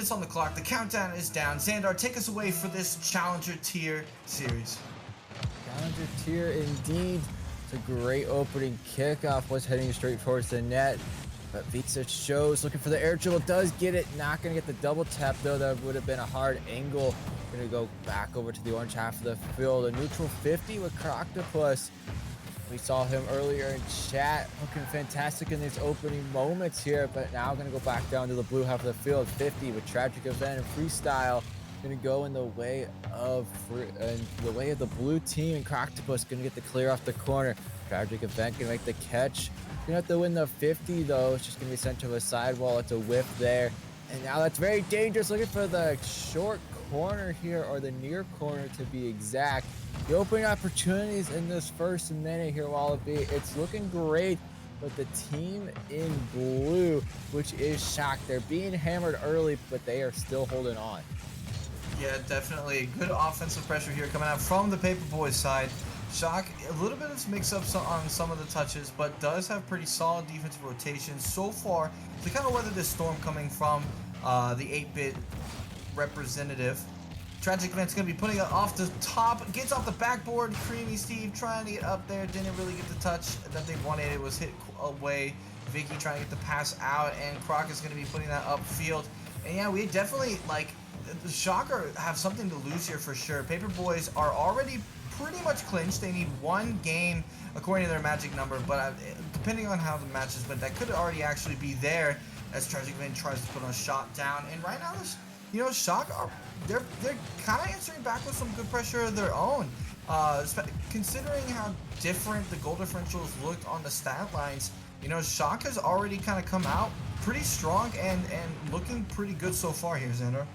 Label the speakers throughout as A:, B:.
A: minutes on the clock. The countdown is down. Xandar, take us away for this Challenger Tier series.
B: Challenger Tier indeed. It's a great opening kickoff. Was heading straight towards the net. But Visa shows, looking for the air dribble, does get it. Not going to get the double tap, though. That would have been a hard angle. Going to go back over to the orange half of the field. A neutral 50 with Croctopus. We saw him earlier in chat, looking fantastic in these opening moments here, but now going to go back down to the blue half of the field. 50 with Tragic Event and Freestyle. Going to go in the way of the blue team, and Croctopus going to get the clear off the corner. Tragic Event going to make the catch. Gonna have to win the 50 though. It's just gonna be sent to a sidewall. It's a whiff there. And now that's very dangerous. Looking for the short corner here, or the near corner to be exact. The opening opportunities in this first minute here, Wallaby. It's looking great, but the team in blue, which is shocked, they're being hammered early, but they are still holding on.
A: Yeah, definitely. Good offensive pressure here coming out from the Paperboys side. Shock, a little bit of mix-ups on some of the touches, but does have pretty solid defensive rotations so far to kind of weather this storm coming from the 8-bit representative. Tragic Event's going to be putting it off the top, gets off the backboard. Creamy Steve trying to get up there, didn't really get the touch that they wanted. It was hit away. Vicky trying to get the pass out, and Croc is going to be putting that upfield. And yeah, we definitely, like, the Shocker have something to lose here for sure. Paperboys are already pretty much clinched. They need one game according to their magic number, but depending on how the matches went, that could already actually be there as Tragic Event tries to put a shot down. And right now, you know, Shock they're kind of answering back with some good pressure of their own. Considering how different the goal differentials looked on the stat lines, you know, Shock has already kind of come out pretty strong and looking pretty good so far here, Xander.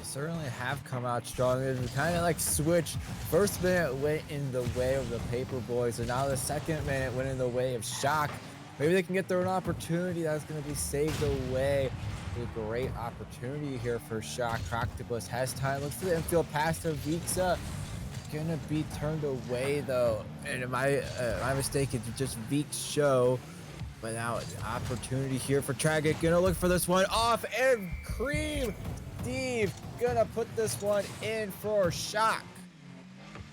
B: Certainly have come out strong. It's kind of like switched. First minute went in the way of the Paperboys, and now the second minute went in the way of Shock. Maybe they can get their own opportunity that's going to be saved away. A great opportunity here for Shock. Croctopus has time. Looks for the infield pass to Vixa. Gonna be turned away though. And my mistake is just Veek's show. But now opportunity here for Tragic. Gonna look for this one off, and Cream Steve gonna put this one in for Shock.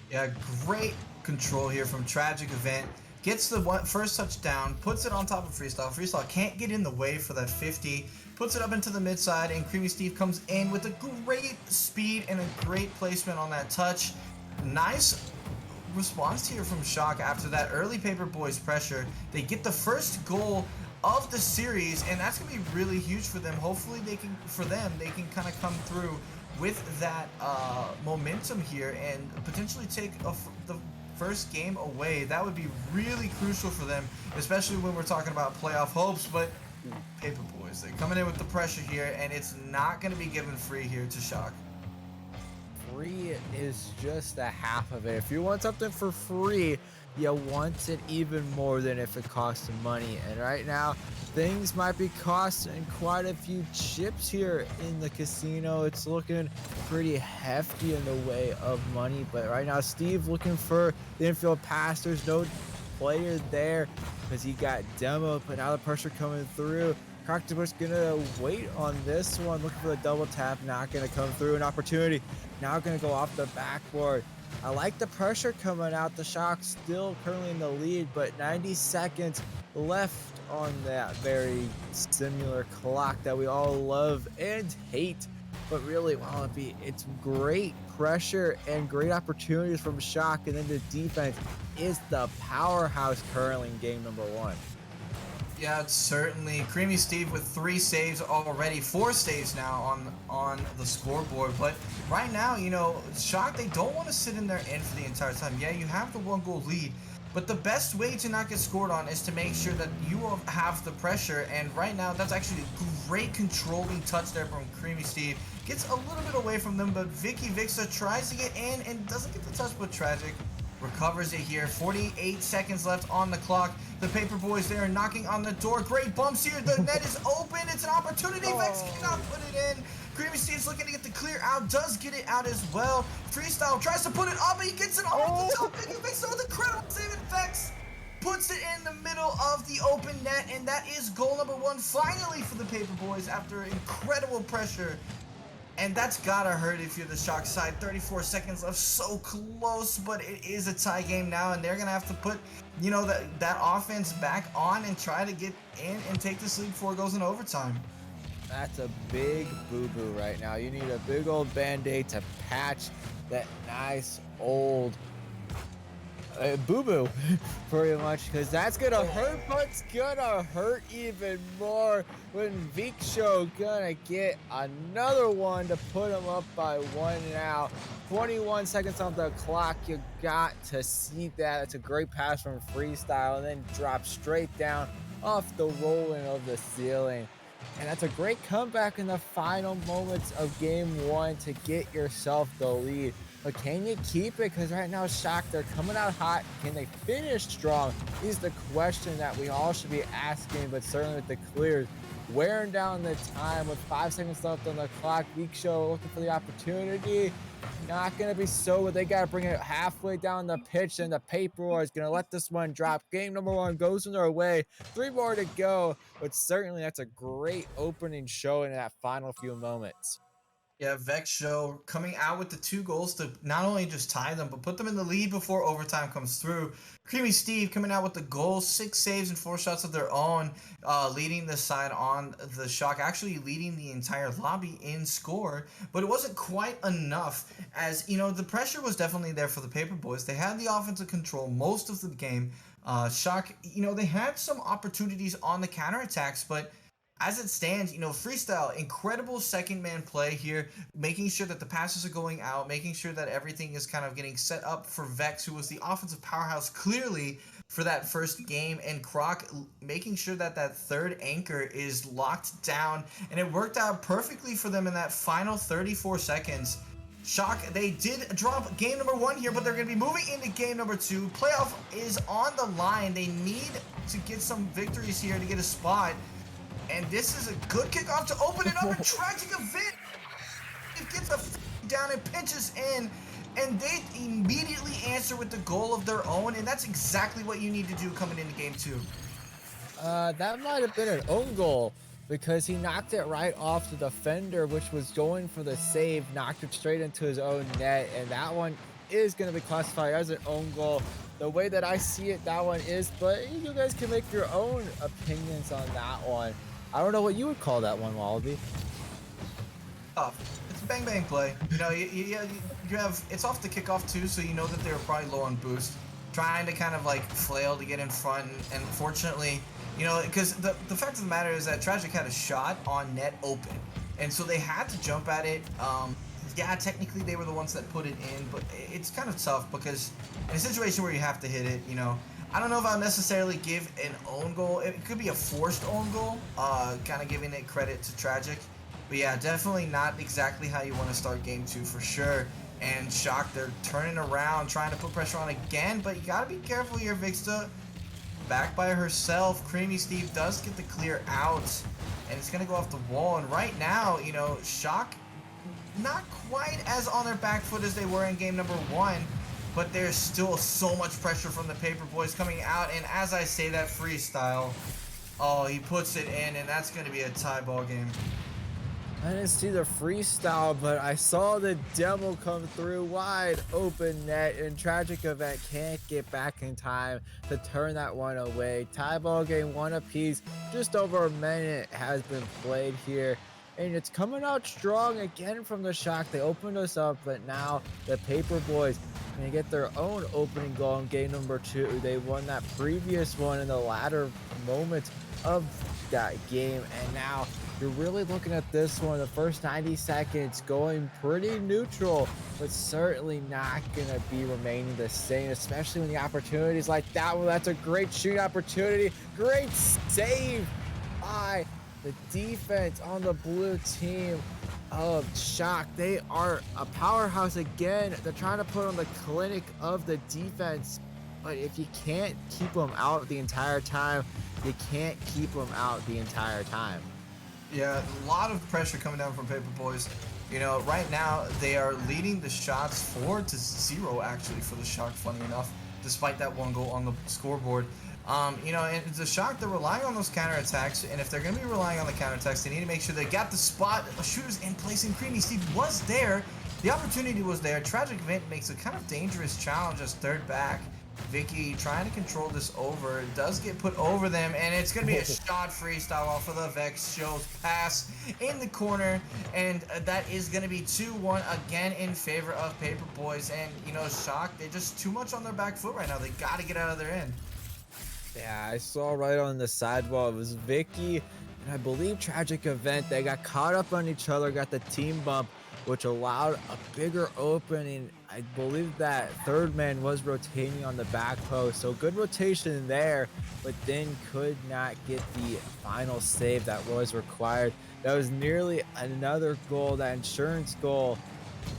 A: Yeah, great control here from Tragic Event. Gets the first touchdown, puts it on top of Freestyle. Freestyle can't get in the way for that 50. Puts it up into the mid side, and Creamy Steve comes in with a great speed and a great placement on that touch. Nice response here from Shock after that early Paperboys pressure. They get the first goal of the series, and that's gonna be really huge for them. Hopefully they can kind of come through with that momentum here and potentially take the first game away. That would be really crucial for them, especially when we're talking about playoff hopes. But Paperboys, they're coming in with the pressure here, and it's not going to be given free here to Shock.
B: Free is just a half of it. If you want something for free, you want it even more than if it costs money. And right now, things might be costing quite a few chips here in the casino. It's looking pretty hefty in the way of money. But right now, Steve looking for the infield pass. There's no player there because he got demoed. But now the pressure coming through. Croctopus gonna wait on this one, looking for the double tap, not gonna come through. An opportunity, now gonna go off the backboard. I like the pressure coming out. The Shock still currently in the lead, but 90 seconds left on that very similar clock that we all love and hate. But really, Wallaby, it's great pressure and great opportunities from Shock, and then the defense is the powerhouse currently in game number 1.
A: Yeah, it's certainly. Creamy Steve with 3 saves already, 4 saves now on the scoreboard. But right now, you know, Shock, they don't want to sit in their end for the entire time. Yeah, you have the 1-goal lead, but the best way to not get scored on is to make sure that you will have the pressure. And right now, that's actually a great controlling touch there from Creamy Steve. Gets a little bit away from them, but Vicky Vixa tries to get in and doesn't get the touch, but Tragic recovers it here. 48 seconds left on the clock. The Paperboys there knocking on the door. Great bumps here. The net is open. It's an opportunity. Vex cannot put it in. Creamy Steve's looking to get the clear out. Does get it out as well. Freestyle tries to put it up, but he gets it off the top. Vicky Vex with incredible save, and Vex puts it in the middle of the open net, and that is goal number 1 finally for the Paperboys after incredible pressure And that's gotta hurt if you're the Shock side. 34 seconds left, so close, but it is a tie game now, and they're gonna have to put, you know, that offense back on and try to get in and take this lead before it goes in overtime.
B: That's a big boo-boo right now. You need a big old Band-Aid to patch that nice old boo-boo pretty much, because that's gonna hurt, but it's gonna hurt even more when Viksho gonna get another one to put him up by 1 now. 21 seconds on the clock. You got to see that. It's a great pass from Freestyle, and then drop straight down off the rolling of the ceiling. And that's a great comeback in the final moments of game 1 to get yourself the lead. But can you keep it? Because right now, Shock, they're coming out hot. Can they finish strong is the question that we all should be asking, but certainly with the clears wearing down the time with 5 seconds left on the clock. Viksho looking for the opportunity. Not going to be so good. They got to bring it halfway down the pitch, and the Paperboys is going to let this one drop. Game number 1 goes in their way. 3 more to go, but certainly that's a great opening show in that final few moments.
A: Yeah, Vex Show coming out with the 2 goals to not only just tie them, but put them in the lead before overtime comes through. Creamy Steve coming out with the goals, 6 saves and 4 shots of their own, leading the side on the Shock, actually leading the entire lobby in score. But it wasn't quite enough, as, you know, the pressure was definitely there for the Paperboys. They had the offensive control most of the game. Shock, you know, they had some opportunities on the counterattacks, but as it stands, you know, Freestyle, incredible second man play here, making sure that the passes are going out, making sure that everything is kind of getting set up for Vex, who was the offensive powerhouse clearly for that first game, and Croc making sure that that third anchor is locked down, and it worked out perfectly for them in that final 34 seconds. Shock, they did drop game number 1 here, but they're going to be moving into game number 2. Playoff is on the line. They need to get some victories here to get a spot. And this is a good kickoff to open it up, and tragic event. It gets a down and pinches in, and they immediately answer with the goal of their own, and that's exactly what you need to do coming into game 2.
B: That might have been an own goal, because he knocked it right off the defender, which was going for the save, knocked it straight into his own net, and that one is going to be classified as an own goal. The way that I see it, that one is, but you guys can make your own opinions on that one. I don't know what you would call that one, Wallaby.
A: It's a bang bang play. You know, you have, it's off the kickoff too, so you know that they were probably low on boost, trying to kind of like flail to get in front, and fortunately, you know, because the fact of the matter is that Tragic had a shot on net open, and so they had to jump at it. Yeah, technically they were the ones that put it in, but it's kind of tough because in a situation where you have to hit it, you know, I don't know if I'll necessarily give an own goal. It could be a forced own goal, kind of giving it credit to Tragic. But yeah, definitely not exactly how you want to start game 2 for sure. And Shock, they're turning around, trying to put pressure on again, but you got to be careful here, Vixta. Back by herself, Creamy Steve does get the clear out, and it's going to go off the wall. And right now, you know, Shock, not quite as on their back foot as they were in game number 1. But there's still so much pressure from the Paperboys coming out, and as I say that, Freestyle, oh, he puts it in, and that's going to be a tie ball game.
B: I didn't see the Freestyle, but I saw the demo come through, wide open net, and Tragic Event can't get back in time to turn that one away. Tie ball game, 1 apiece. Just over a minute has been played here, and it's coming out strong again from the Shock. They opened us up, but now the Paperboys and get their own opening goal in game number 2. They won that previous one in the latter moments of that game, and now you're really looking at this one, the first 90 seconds going pretty neutral, but certainly not gonna be remaining the same, especially when the opportunities like that one. That's a great shooting opportunity, great save by the defense on the blue team of Shock. They are a powerhouse again. They're trying to put on the clinic of the defense, but if you can't keep them out the entire time, you can't keep them out the entire time.
A: Yeah, a lot of pressure coming down from Paperboys. You know, right now they are leading the shots 4-0 actually for the Shock, funny enough, despite that 1 goal on the scoreboard. You know, and it's a Shock, they're relying on those counterattacks, and if they're going to be relying on the counterattacks, they need to make sure they got the spot shooters in place, and Creamy Steve was there. The opportunity was there. Tragic Event makes a kind of dangerous challenge as third back. Vicky trying to control this over, does get put over them, and it's going to be a shot freestyle off of the Vex shows pass in the corner, and that is going to be 2-1 again in favor of Paperboys. And, you know, Shock, they're just too much on their back foot right now. They got to get out of their end.
B: Yeah, I saw right on the sidewall, it was Vicky and I believe Tragic Event. They got caught up on each other, got the team bump, which allowed a bigger opening. I believe that third man was rotating on the back post, so good rotation there, but then could not get the final save that was required. That was nearly another goal, that insurance goal.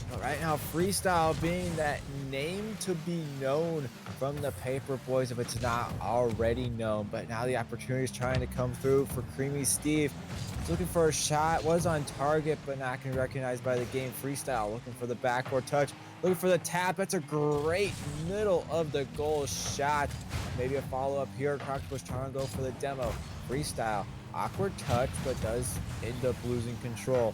B: But right now, Freestyle being that name to be known from the Paperboys if it's not already known. But now the opportunity is trying to come through for Creamy Steve. He's looking for a shot, was on target, but not going to be recognized by the game. Freestyle looking for the backboard touch, looking for the tap. That's a great middle of the goal shot. Maybe a follow-up here. Croctopus trying to go for the demo. Freestyle, awkward touch, but does end up losing control.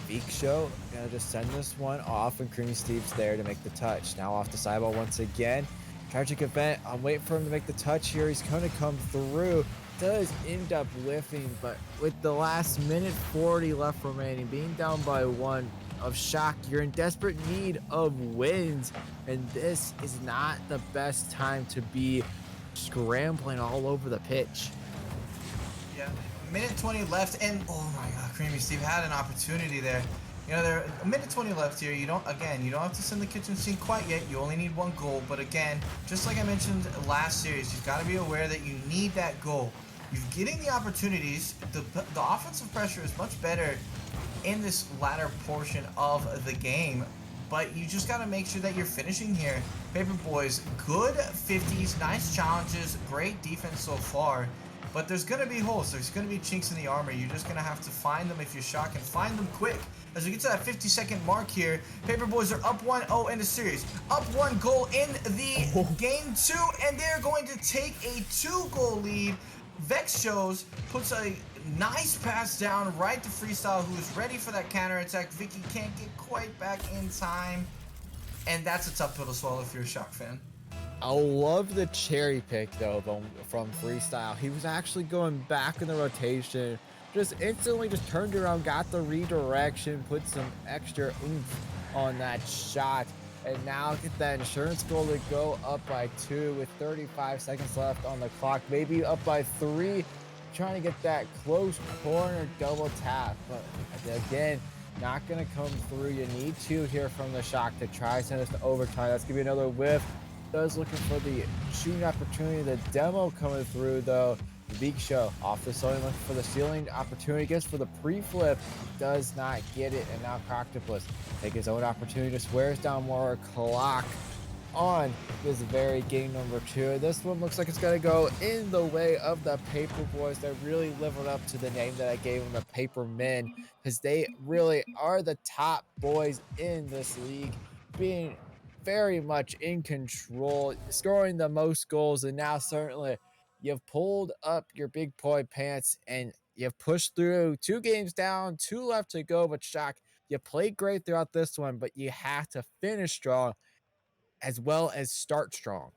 B: Beak Show gonna just send this one off, and Creamy Steve's there to make the touch. Now off the sideball once again. Tragic Event, I'm waiting for him to make the touch here. He's gonna come through. Does end up lifting, but with the last minute 40 left remaining, being down by 1 of Shock, you're in desperate need of wins, and this is not the best time to be scrambling all over the pitch.
A: Yeah, minute 20 left, and oh my god, Creamy Steve had an opportunity there. You know, there a minute 20 left here. You don't have to send the kitchen sink quite yet. You only need 1 goal, but again, just like I mentioned last series, you've got to be aware that you need that goal. You're getting the opportunities. The offensive pressure is much better in this latter portion of the game, but you just got to make sure that you're finishing here. Paperboys, good 50s, nice challenges, great defense so far. But there's going to be holes. There's going to be chinks in the armor. You're just going to have to find them if you're Shock, and find them quick. As we get to that 50-second mark here, Paperboys are up 1-0 in the series. Up 1 goal in the game 2, and they're going to take a 2-goal lead. Vex Shows puts a nice pass down right to Freestyle, who's ready for that counterattack. Vicky can't get quite back in time, and that's a tough pill to swallow if you're a Shock fan.
B: I love the cherry pick though from Freestyle. He was actually going back in the rotation, just instantly just turned around, got the redirection, put some extra oomph on that shot, and now get that insurance goal to go up by 2 with 35 seconds left on the clock, maybe up by 3, trying to get that close corner double tap, but again, not gonna come through. You need 2 here from the Shock to try to send us to overtime. That's gonna be another whiff. Does looking for the shooting opportunity. The demo coming through though. The Beak Show off the ceiling, looking for the ceiling opportunity. Gets for the pre-flip, does not get it, and now Croctopus take his own opportunity, just wears down more clock on this very game number 2. This one looks like it's gonna go in the way of the Paperboys. They're really living up to the name that I gave them, the Papermen, because they really are the top boys in this league, being very much in control, scoring the most goals, and now certainly you've pulled up your big boy pants and you've pushed through 2 games down, 2 left to go. But Shock, you played great throughout this one, but you have to finish strong as well as start strong.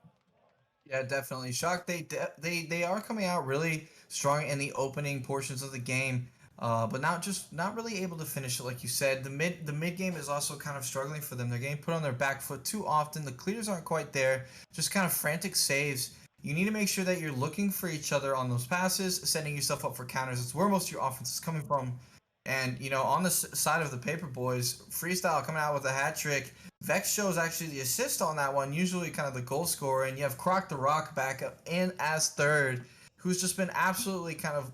A: Yeah, definitely. Shock, they are coming out really strong in the opening portions of the game, but not really able to finish it like you said. The mid game is also kind of struggling for them. They're getting put on their back foot too often. The clears aren't quite there. Just kind of frantic saves. You need to make sure that you're looking for each other on those passes, setting yourself up for counters. It's where most of your offense is coming from. And, you know, on the side of the Paperboys, Freestyle coming out with a hat trick. Vex shows actually the assist on that one, usually kind of the goal scorer. And you have Croc the Rock back up in as third, who's just been absolutely kind of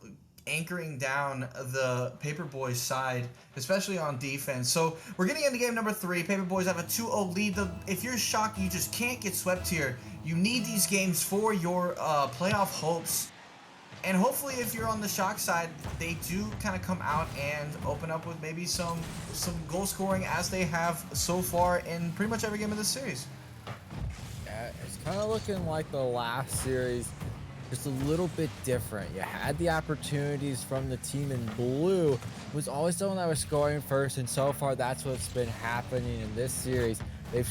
A: anchoring down the Paperboys side, especially on defense. So we're getting into game number 3. Paperboys have a 2-0 lead. If you're Shocked, you just can't get swept here. You need these games for your playoff hopes. And hopefully, if you're on the Shock side, they do kind of come out and open up with maybe some goal scoring, as they have so far in pretty much every game of this series.
B: Yeah, it's kind of looking like the last series. just a little bit different. You had the opportunities from the team in blue, was always the one that was scoring first, and so far that's what's been happening in this series. They've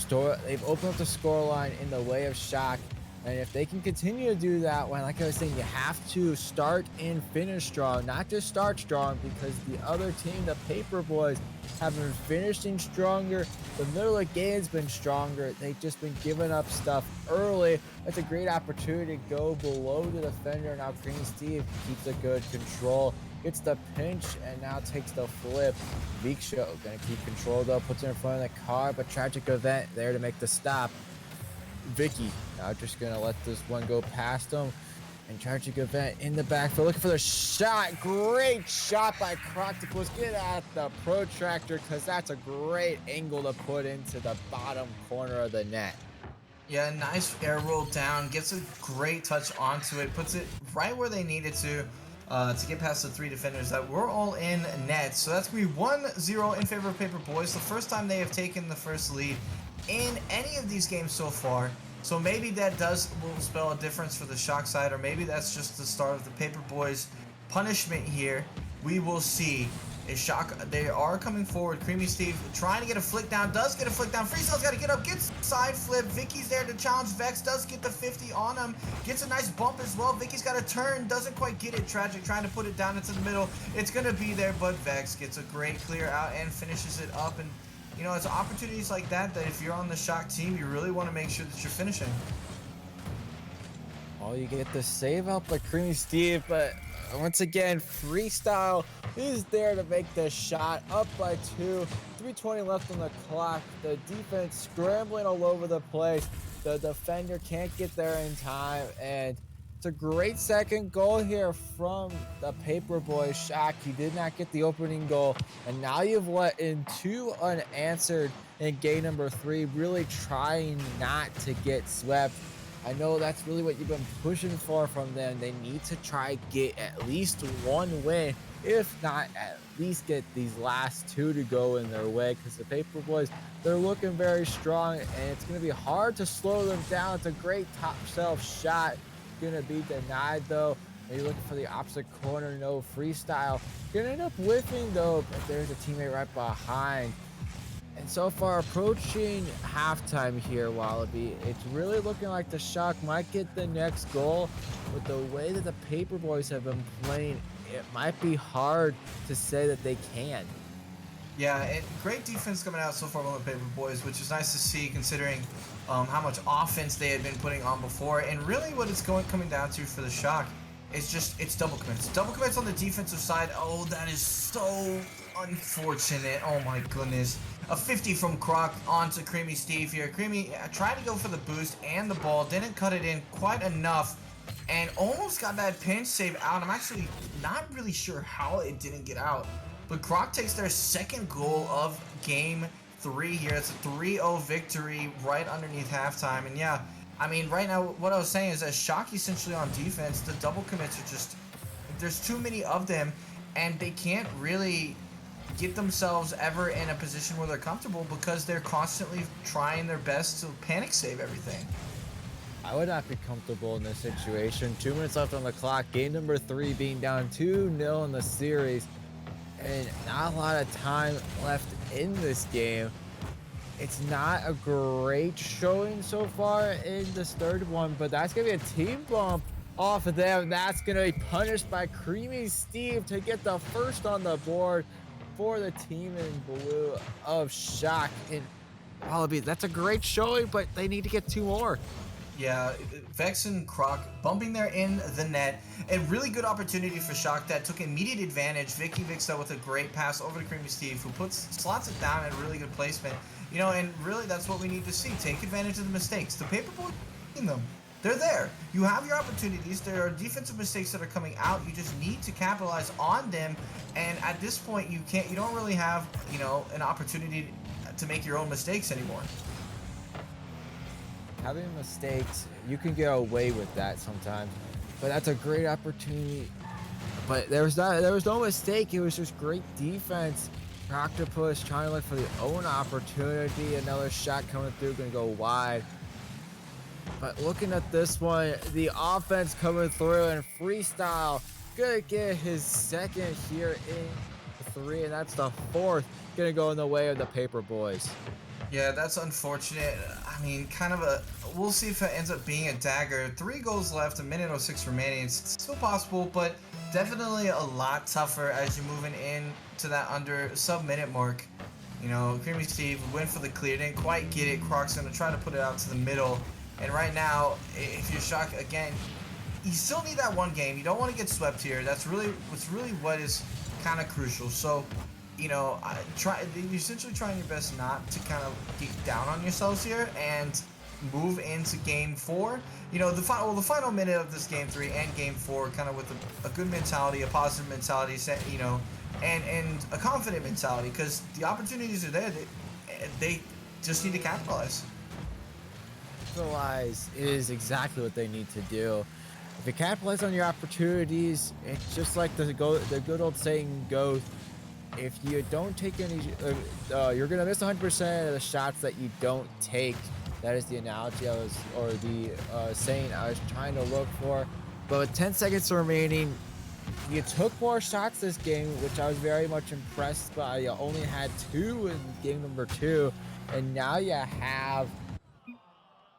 B: opened up the scoreline in the way of Shock, and if they can continue to do that, well, like I was saying, you have to start and finish strong, not just start strong, because the other team, the Paperboys, have been finishing stronger. The middle of the game's been stronger. They've just been giving up stuff early. That's a great opportunity to go below the defender. Now Green Steve keeps a good control, gets the pinch, and now takes the flip. Viksha gonna keep control though, puts it in front of the car, but Tragic Event there to make the stop. Vicky now just gonna let this one go past him. And Tragic Event in the backfield looking for the shot. Great shot by Croctopus. Get at the protractor, because that's a great angle to put into the bottom corner of the net.
A: Yeah, nice air roll down, gets a great touch onto it, puts it right where they needed to get past the 3 defenders that were all in net. So that's going to be 1-0 in favor of Paperboys. The first time they have taken the first lead in any of these games so far. So maybe that will spell a difference for the Shock side, or maybe that's just the start of the Paperboys punishment here. We will see. A Shock, they are coming forward. Creamy Steve trying to get a flick down, does get a flick down. Freestyle's got to get up, gets side flip. Vicky's there to challenge Vex, does get the 50 on him, gets a nice bump as well. Vicky's got a turn, doesn't quite get it. Tragic trying to put it down into the middle. It's going to be there, but Vex gets a great clear out and finishes it up. And you know, it's opportunities like that if you're on the Shock team, you really want to make sure that you're finishing.
B: Oh, you get the save out by Creamy Steve, but once again, Freestyle is there to make the shot. Up by 2, 3:20 left on the clock. The defense scrambling all over the place. The defender can't get there in time, and it's a great second goal here from the Paperboy Shock. He did not get the opening goal, and now you've let in 2 unanswered in game number 3, really trying not to get swept. I know that's really what you've been pushing for from them. They need to try get at least 1 win, if not at least get these last 2 to go in their way, because the Paperboys, they're looking very strong, and it's going to be hard to slow them down. It's a great top shelf shot. Going to be denied though. Maybe looking for the opposite corner. No Freestyle. Going to end up whiffing though, but there's a teammate right behind. And so far, approaching halftime here, Wallaby, it's really looking like the Shock might get the next goal. With the way that the Paperboys have been playing, it might be hard to say that they can.
A: Yeah, and great defense coming out so far from the Paperboys, which is nice to see considering how much offense they had been putting on before. And really what it's coming down to for the Shock is just, it's double commits. Double commits on the defensive side. Oh, that is so unfortunate. Oh my goodness. A 50 from Croc onto Creamy Steve here. Creamy tried to go for the boost and the ball, didn't cut it in quite enough, and almost got that pinch save out. I'm actually not really sure how it didn't get out, but Croc takes their second goal of game 3 here. It's a 3-0 victory right underneath halftime. And yeah, I mean, right now, what I was saying is that Shock essentially on defense, the double commits are just, there's too many of them, and they can't really get themselves ever in a position where they're comfortable because they're constantly trying their best to panic save everything.
B: I would not be comfortable in this situation. 2 minutes left on the clock. Game number 3 being down 2-0 in the series, and not a lot of time left in this game. It's not a great showing so far in this third one, but that's going to be a team bump off of them. That's going to be punished by Creamy Steve to get the first on the board for the team in blue of Shock. And Wallaby, that's a great showing, but they need to get 2 more.
A: Yeah, Vex and Croc bumping there in the net. A really good opportunity for Shock that took immediate advantage. Vicky Vixa with a great pass over to Creamy Steve, who slots it down at a really good placement. You know, and really that's what we need to see. Take advantage of the mistakes. The Paperboy in them. They're there. You have your opportunities. There are defensive mistakes that are coming out. You just need to capitalize on them. And at this point, you don't really have, you know, an opportunity to make your own mistakes anymore.
B: Having mistakes, you can get away with that sometimes, but that's a great opportunity. But there was no mistake. It was just great defense. Octopus trying to look for the own opportunity. Another shot coming through, gonna go wide. But looking at this one, the offense coming through and freestyle gonna get his second here in 3, and that's the fourth gonna go in the way of the Paperboys.
A: Yeah, that's unfortunate. I mean, kind of a. We'll see if it ends up being a dagger. 3 goals left, a minute 06 remaining. It's still possible, but definitely a lot tougher as you're moving in to that under sub-minute mark. You know, Creamy Steve went for the clear, didn't quite get it. Croc's gonna try to put it out to the middle. And right now, if you're shocked again, you still need that one game. You don't want to get swept here. That's really what is kind of crucial. So, you know, you're essentially trying your best not to kind of get down on yourselves here and move into game 4. You know, the final minute of this game 3 and game 4, kind of with a good mentality, a positive mentality, you know, and a confident mentality, because the opportunities are there. They just need to capitalize.
B: Capitalize is exactly what they need to do. If you capitalize on your opportunities, it's just like the good old saying goes, if you don't take any, you're gonna miss 100% of the shots that you don't take. That is the analogy or the saying I was trying to look for. But with 10 seconds remaining, you took more shots this game, which I was very much impressed by. You only had 2 in game number 2, and now you have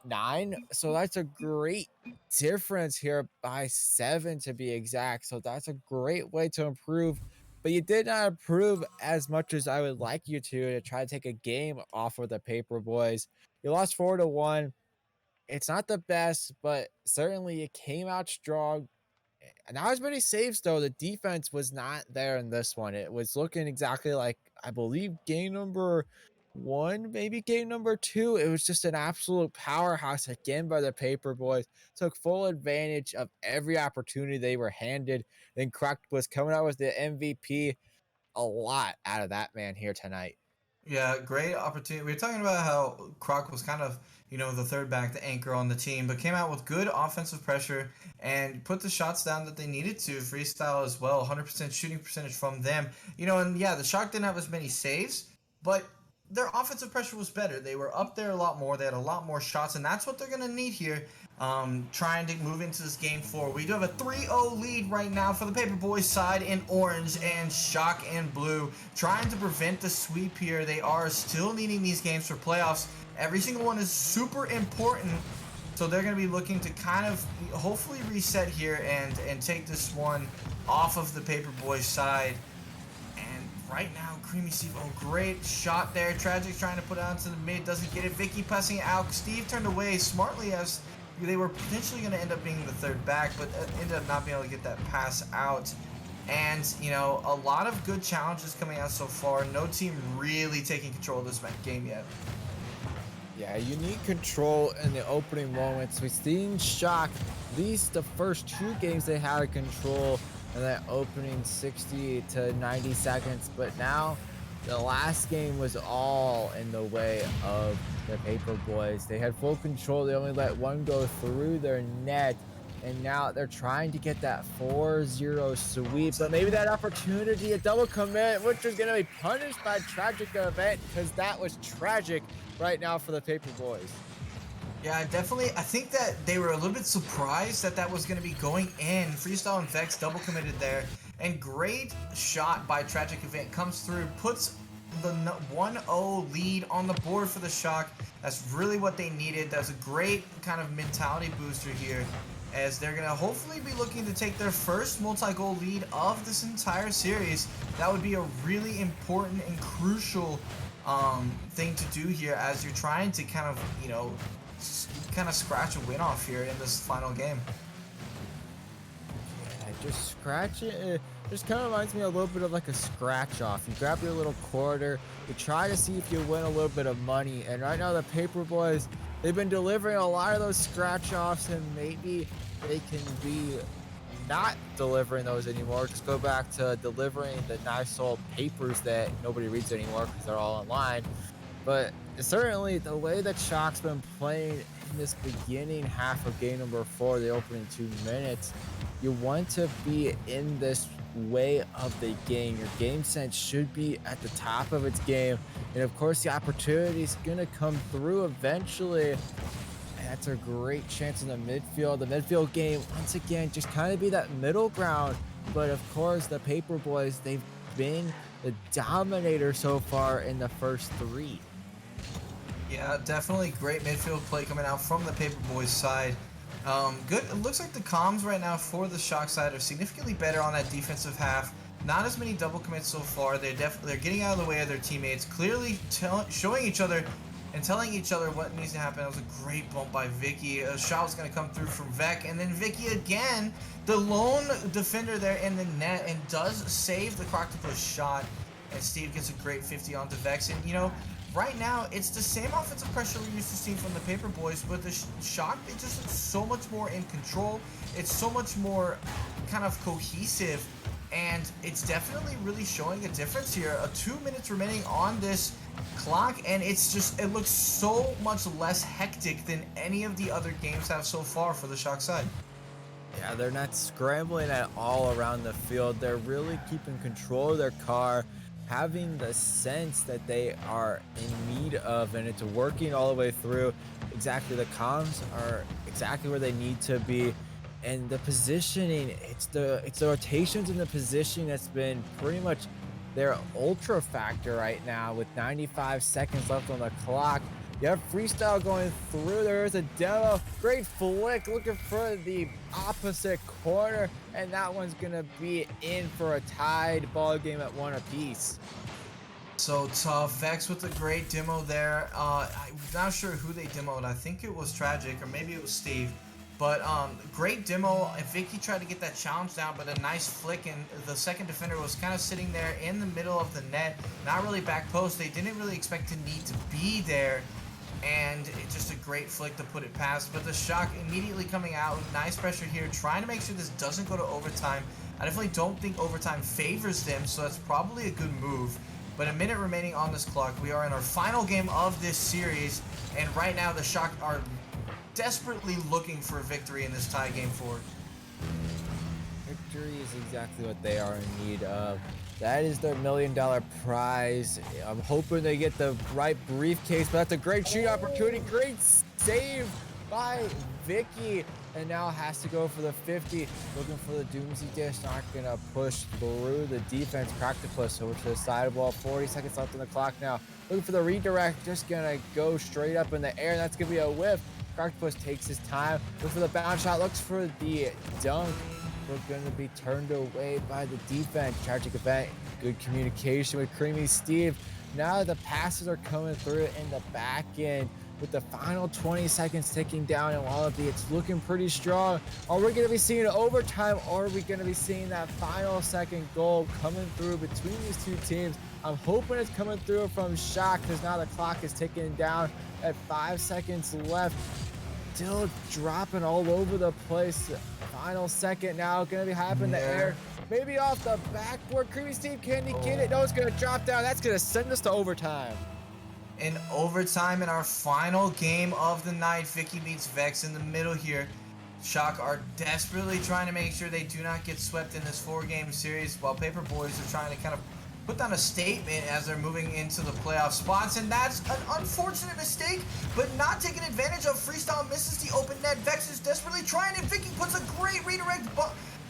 B: 9. So that's a great difference here by 7 to be exact. So that's a great way to improve. But you did not improve as much as I would like you to try to take a game off of the Paper Boys. You lost 4-1. It's not the best, but certainly you came out strong. Not as many saves though. The defense was not there in this one. It was looking exactly like, I believe, game number 1, maybe game number 2. It was just an absolute powerhouse again by the Paper Boys. Took full advantage of every opportunity they were handed. Then Croc was coming out with the MVP. A lot out of that man here tonight.
A: Yeah, great opportunity. We were talking about how Croc was kind of, you know, the third back, the anchor on the team, but came out with good offensive pressure and put the shots down that they needed to. Freestyle as well, 100% shooting percentage from them. You know, and yeah, the Shock didn't have as many saves, but their offensive pressure was better. They were up there a lot more. They had a lot more shots, and that's what they're going to need here, trying to move into this game 4. We do have a 3-0 lead right now for the Paperboys side in orange, and Shock in blue, trying to prevent the sweep here. They are still needing these games for playoffs. Every single one is super important, so they're going to be looking to kind of hopefully reset here and take this one off of the Paperboys side. Right now, Creamy Steve, oh, great shot there. Tragic trying to put it out to the mid, doesn't get it. Vicky passing it out. Steve turned away smartly as they were potentially going to end up being the third back, but ended up not being able to get that pass out. And, you know, a lot of good challenges coming out so far. No team really taking control of this game yet.
B: Yeah, you need control in the opening moments. We've seen Shock, at least the first 2 games they had control in that opening 60 to 90 seconds, but now the last game was all in the way of the Paper Boys. They had full control. They only let 1 go through their net, and now they're trying to get that 4-0 sweep, but maybe that opportunity, a double commit, which is going to be punished by tragic event, because that was tragic right now for the Paper Boys.
A: Yeah, definitely. I think that they were a little bit surprised that that was going to be going in. Freestyle and Vex double committed there. And great shot by Tragic Event comes through, puts the 1-0 lead on the board for the Shock. That's really what they needed. That's a great kind of mentality booster here, as they're going to hopefully be looking to take their first multi-goal lead of this entire series. That would be a really important and crucial thing to do here as you're trying to kind of, you know, scratch a win off here in this final game.
B: Yeah, just scratch it. It just kind of reminds me a little bit of like a scratch off. You grab your little quarter, you try to see if you win a little bit of money. And right now the Paper Boys, they've been delivering a lot of those scratch offs, and maybe they can be not delivering those anymore. Just go back to delivering the nice old papers that nobody reads anymore because they're all online. But certainly the way that Shock's been playing in this beginning half of game number 4, the opening 2 minutes, you want to be in this way of the game. Your game sense should be at the top of its game. And of course, the opportunity is going to come through eventually. That's a great chance in the midfield. The midfield game, once again, just kind of be that middle ground. But of course, the Paperboys, they've been the dominator so far in the first three.
A: Yeah, definitely great midfield play coming out from the Paperboys side. Good. It looks like the comms right now for the Shock side are significantly better on that defensive half. Not as many double commits so far. They're getting out of the way of their teammates. Clearly showing each other and telling each other what needs to happen. That was a great bump by Vicky. A shot was going to come through from Vec, and then Vicky again, the lone defender there in the net, and does save the Croctopus shot. And Steve gets a great 50 onto Vex. And right now, it's the same offensive pressure we're used to seeing from the Paperboys, but the Shock, they just look so much more in control. It's so much more kind of cohesive, and it's definitely really showing a difference here. 2 minutes remaining on this clock, and it looks so much less hectic than any of the other games have so far for the Shock side.
B: Yeah, they're not scrambling at all around the field. They're really keeping control of their car, having the sense that they are in need of, and it's working all the way through. Exactly, the comms are exactly where they need to be, and the positioning, it's the rotations and the positioning that's been pretty much their ultra factor right now. With 95 seconds left on the clock, you have freestyle going through. There's a demo. Great flick looking for the opposite corner. And that one's going to be in for a tied ball game at 1 apiece.
A: So tough. Vex with a great demo there. I'm not sure who they demoed. I think it was Tragic, or maybe it was Steve. But great demo. Vicky tried to get that challenge down, but a nice flick, and the second defender was kind of sitting there in the middle of the net, not really back post. They didn't really expect to need to be there, and it's just a great flick to put it past. But the Shock immediately coming out with nice pressure here, trying to make sure this doesn't go to overtime. I definitely don't think overtime favors them, so that's probably a good move. But a minute remaining on this clock. We are in our final game of this series, and right now the Shock are desperately looking for a victory in this tie game 4.
B: Victory is exactly what they are in need of. That is their $1 million prize. I'm hoping they get the right briefcase, but that's a great shoot opportunity. Great save by Vicky, and now has to go for the 50. Looking for the Doomsday Dish, not gonna push through the defense. Croctopus over to the sidewall. 40 seconds left on the clock now. Looking for the redirect, just gonna go straight up in the air, and that's gonna be a whiff. Croctopus takes his time, looks for the bounce shot, looks for the dunk. We're going to be turned away by the defense. Tragic event, good communication with Creamy Steve. Now the passes are coming through in the back end with the final 20 seconds ticking down in Wallaby. It's looking pretty strong. Are we going to be seeing overtime, or are we going to be seeing that final second goal coming through between these two teams? I'm hoping it's coming through from Shock, because now the clock is ticking down at 5 seconds left. Still dropping all over the place. Final second now, gonna be happening in the air. Maybe off the backboard. Creamy Steve, can he get it? No, it's gonna drop down. That's gonna send us to overtime.
A: In overtime, in our final game of the night, Vicky meets Vex in the middle here. Shock are desperately trying to make sure they do not get swept in this 4-game series, while Paperboys are trying to kind of put down a statement as they're moving into the playoff spots, and that's an unfortunate mistake, but not taking advantage of. Freestyle misses the open net. Vex is desperately trying, and Vicky puts a great redirect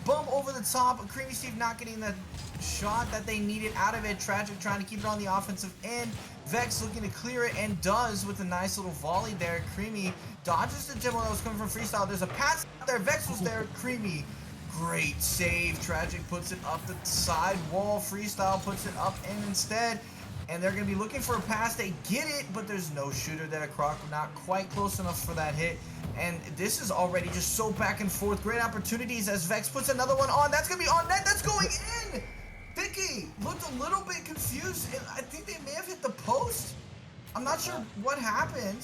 A: bump over the top. Creamy Steve not getting the shot that they needed out of it. Tragic trying to keep it on the offensive end. Vex looking to clear it, and does with a nice little volley there. Creamy dodges the demo that was coming from Freestyle. There's a pass out there. Vex was there. Creamy, great save. Tragic puts it up the side wall. Freestyle puts it up in instead. And they're going to be looking for a pass. They get it, but there's no shooter there. Croc not quite close enough for that hit. And this is already just so back and forth. Great opportunities as Vex puts another one on. That's going to be on net. That's going in. Vicky looked a little bit confused. I think they may have hit the post. I'm not sure what happened.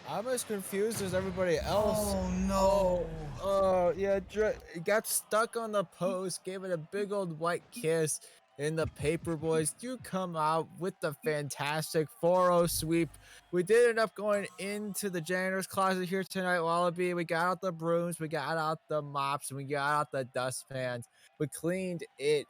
B: I'm as confused as everybody else.
A: Oh, no.
B: Oh, yeah, got stuck on the post, gave it a big old white kiss, and the Paperboys do come out with the fantastic 4-0 sweep. We did end up going into the janitor's closet here tonight, Wallaby. We got out the brooms, we got out the mops, and we got out the dustpans. We cleaned it